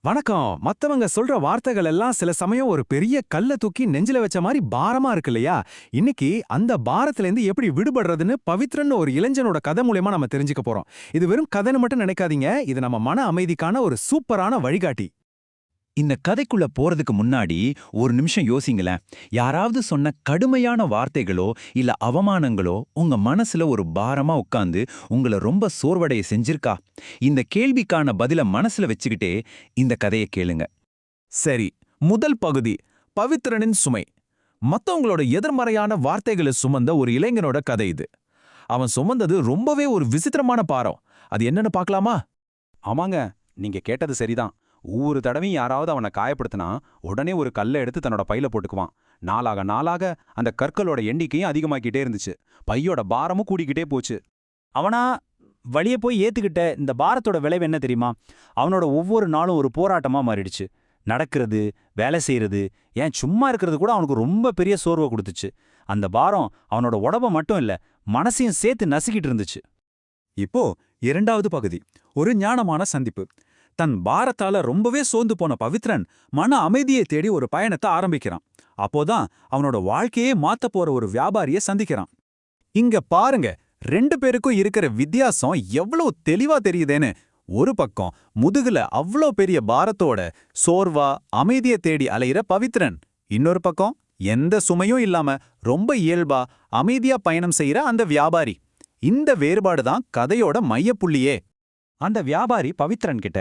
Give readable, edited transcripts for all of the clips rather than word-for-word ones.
வணக்கம். மத்தவங்க சொல்ற வார்த்தைகள் எல்லாம் சில சமயம் ஒரு பெரிய கல்ல தூக்கி நெஞ்சில வச்ச மாதிரி பாரமா இருக்கு இல்லையா? இன்னைக்கு அந்த பாரத்துல இருந்து எப்படி விடுபடுறதுன்னு பவித்ரன்னு ஒரு இளைஞனோட கதை மூலமா நம்ம தெரிஞ்சுக்க போறோம். இது வெறும் கதைன்னு மட்டும் நினைக்காதீங்க. இது நம்ம மன அமைதிக்கான ஒரு சூப்பரான வழிகாட்டி. இந்த கதைக்குள்ள போறதுக்கு முன்னாடி ஒரு நிமிஷம் யோசிங்களேன். யாராவது சொன்ன கடுமையான வார்த்தைகளோ இல்ல அவமானங்களோ உங்க மனசுல ஒரு பாரமா உட்கார்ந்து உங்களை ரொம்ப சோர்வடைய செஞ்சிருக்கா? இந்த கேள்விக்கான பதில மனசுல வச்சுக்கிட்டே இந்த கதையை கேளுங்க. சரி, முதல் பகுதி பவித்ரனின் சுமை. மத்தவங்களோட எதிர்மறையான வார்த்தைகளை சுமந்த ஒரு இளைஞனோட கதை இது. அவன் சுமந்தது ரொம்பவே ஒரு விசித்திரமான பாரம். அது என்னன்னு பார்க்கலாமா? ஆமாங்க, நீங்க கேட்டது சரிதான். ஒவ்வொரு தடவையும் யாராவது அவனை காயப்படுத்தினா உடனே ஒரு கல்லை எடுத்து தன்னோட பையில போட்டுக்குவான். நாளாக நாளாக அந்த கற்களோட எண்ணிக்கையும் அதிகமாக்கிட்டே இருந்துச்சு. பையோட பாரமும் கூடிக்கிட்டே போச்சு. அவனா வழிய போய் ஏத்துக்கிட்ட இந்த பாரத்தோட விளைவு என்ன தெரியுமா? அவனோட ஒவ்வொரு நாளும் ஒரு போராட்டமா மாறிடுச்சு. நடக்கிறது, வேலை செய்யறது, ஏன் சும்மா இருக்கிறது கூட அவனுக்கு ரொம்ப பெரிய சோர்வை கொடுத்துச்சு. அந்த பாரம் அவனோட உடம்ப மட்டும் இல்ல, மனசையும் சேர்த்து நசுக்கிட்டு இருந்துச்சு. இப்போ இரண்டாவது பகுதி, ஒரு ஞானமான சந்திப்பு. தன் பாரத்தால ரொம்பவே சோர்ந்து போன பவித்ரன் மன அமைதியை தேடி ஒரு பயணத்தை ஆரம்பிக்கிறான். அப்போதான் அவனோட வாழ்க்கையே மாத்த போற ஒரு வியாபாரியை சந்திக்கிறான். இங்க பாருங்க, ரெண்டு பேருக்கும் இருக்கிற வித்தியாசம் எவ்வளவு தெளிவா தெரியுதேன்னு. ஒரு பக்கம் முதுகுல அவ்வளோ பெரிய பாரத்தோட சோர்வா அமைதியை தேடி அலையிற பவித்ரன். இன்னொரு பக்கம் எந்த சுமையும் இல்லாம ரொம்ப இயல்பா அமைதியா பயணம் செய்யற அந்த வியாபாரி. இந்த வேறுபாடுதான் கதையோட மையப்புள்ளியே. அந்த வியாபாரி பவித்ரன் கிட்ட,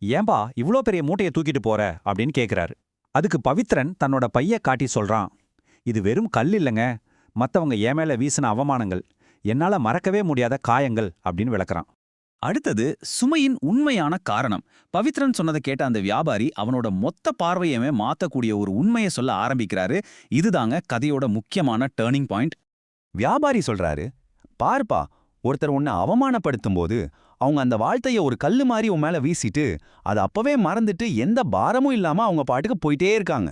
ஏன்பா இவ்ளோ பெரிய மூட்டையை தூக்கிட்டு போற அப்படின்னு கேக்குறாரு. அதுக்கு பவித்ரன் தன்னோட பைய காட்டி சொல்றான், இது வெறும் கல் இல்லைங்க, மத்தவங்க என் மேல வீசின அவமானங்கள், என்னால மறக்கவே முடியாத காயங்கள் அப்படின்னு விளக்குறான். அடுத்தது சுமையின் உண்மையான காரணம். பவித்ரன் சொன்னதை கேட்ட அந்த வியாபாரி அவனோட மொத்த பார்வையவே மாத்தக்கூடிய ஒரு உண்மையை சொல்ல ஆரம்பிக்கிறாரு. இதுதாங்க கதையோட முக்கியமான டேர்னிங் பாயிண்ட். வியாபாரி சொல்றாரு, பார்ப்பா, ஒருத்தர் உன்னை அவமானப்படுத்தும் போது அவங்க அந்த வாழ்த்தைய ஒரு கல்லு மாதிரி உன் மேல வீசிட்டு அதை அப்பவே மறந்துட்டு எந்த பாரமும் இல்லாம அவங்க பாட்டுக்கு போயிட்டே இருக்காங்க.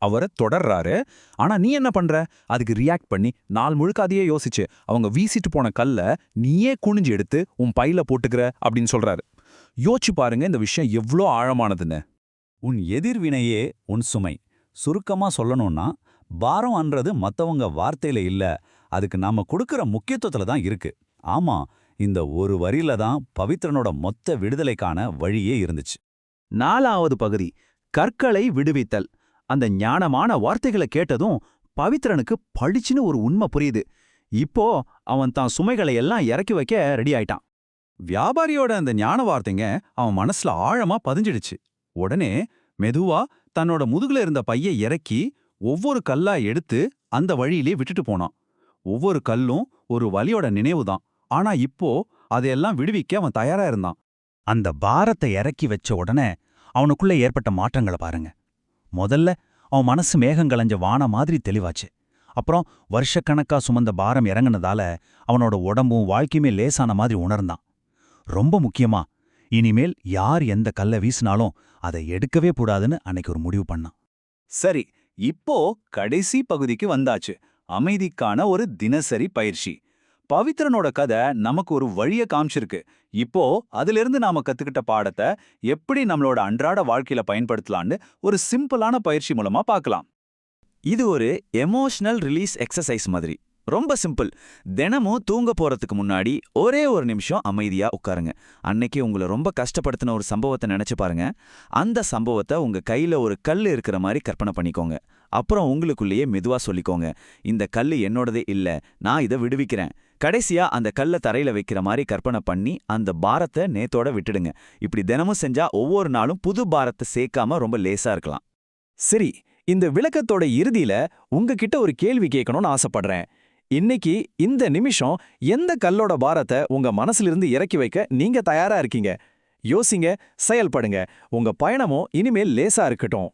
அவரை தொடர்றாரு. ஆனா நீ என்ன பண்ற? அதுக்கு ரியாக்ட் பண்ணி நாள் முழுக்க அதையே யோசிச்சு அவங்க வீசிட்டு போன கல்ல நீயே குனிஞ்சு எடுத்து உன் பையில போட்டுக்கிற அப்படின்னு சொல்றாரு. யோசிச்சு பாருங்க இந்த விஷயம் எவ்வளோ ஆழமானதுன்னு. உன் எதிர்வினையே உன் சுமை. சுருக்கமா சொல்லணும்னா, பாரம் அன்றது மத்தவங்க வார்த்தையில இல்ல, அதுக்கு நாம கொடுக்கற முக்கியத்துவத்துல தான் இருக்கு. ஆமா, இந்த ஒரு வரியில தான் பவித்ரனோட மொத்த விடுதலைக்கான வழியே இருந்துச்சு. நாலாவது பகுதி, கற்களை விடுவித்தல். அந்த ஞானமான வார்த்தைகளை கேட்டதும் பவித்ரனுக்கு பளிச்சுன்னு ஒரு உண்மை புரியுது. இப்போ அவன் தான் சுமைகளை எல்லாம் இறக்கி வைக்க ரெடி ஆயிட்டான். வியாபாரியோட அந்த ஞான வார்த்தைங்க அவன் மனசுல ஆழமா பதிஞ்சிடுச்சு. உடனே மெதுவா தன்னோட முதுகுல இருந்த பைய இறக்கி ஒவ்வொரு கல்லா எடுத்து அந்த வழியிலே விட்டுட்டு போனான். ஒவ்வொரு கல்லும் ஒரு வலியோட நினைவுதான். ஆனா இப்போ அதையெல்லாம் விடுவிக்க அவன் தயாரா இருந்தான். அந்த பாரத்தை இறக்கி வச்ச உடனே அவனுக்குள்ள ஏற்பட்ட மாற்றங்களை பாருங்க. முதல்ல அவன் மனசு மேகங்களைஞ்ச வான மாதிரி தெளிவாச்சு. அப்புறம் வருஷக்கணக்கா சுமந்த பாரம் இறங்குனதால அவனோட உடம்பும் வாழ்க்கையுமே லேசான மாதிரி உணர்ந்தான். ரொம்ப முக்கியமா, இனிமேல் யார் எந்த கல்லை வீசினாலும் அதை எடுக்கவே கூடாதுன்னு அன்னைக்கு ஒரு முடிவு பண்ணான். சரி, இப்போ கடைசி பகுதிக்கு வந்தாச்சு. அமைதிக்கான ஒரு தினசரி பயிற்சி. பவித்ரனோட கதை நமக்கு ஒரு வழிய காமிச்சிருக்கு. இப்போ அதிலிருந்து நாம கத்துக்கிட்ட பாடத்தை எப்படி நம்மளோட அன்றாட வாழ்க்கையில பயன்படுத்தலான்னு ஒரு சிம்பிளான பயிற்சி மூலமா பார்க்கலாம். இது ஒரு எமோஷனல் ரிலீஸ் எக்ஸசைஸ் மாதிரி. ரொம்ப சிம்பிள். தினமும் தூங்க போறதுக்கு முன்னாடி ஒரே ஒரு நிமிஷம் அமைதியா உட்காருங்க. அன்னைக்கு உங்களை ரொம்ப கஷ்டப்படுத்தின ஒரு சம்பவத்தை நினைச்சு பாருங்க. அந்த சம்பவத்தை உங்க கையில ஒரு கல் இருக்கிற மாதிரி கற்பனை பண்ணிக்கோங்க. அப்புறம் உங்களுக்குள்ளேயே மெதுவா சொல்லிக்கோங்க, இந்த கல் என்னோடதே இல்ல, நான் இதை விடுவிக்கிறேன். கடைசியா அந்த கல்லை தரையில வைக்கிற மாதிரி கற்பனை பண்ணி அந்த பாரத்தை நேத்தோட விட்டுடுங்க. இப்படி தினமும் செஞ்சா ஒவ்வொரு நாளும் புது பாரத்தை சேர்க்காம ரொம்ப லேசா இருக்கலாம். சரி, இந்த விளக்கத்தோட இறுதியில உங்ககிட்ட ஒரு கேள்வி கேட்கணும்னு ஆசைப்படுறேன். இன்னைக்கு இந்த நிமிஷம் எந்த கல்லோட பாரத்தை உங்க மனசிலிருந்து இறக்கி வைக்க நீங்க தயாரா இருக்கீங்க? யோசிங்க, செயல்படுங்க. உங்க பயணமும் இனிமேல் லேசா இருக்கட்டும்.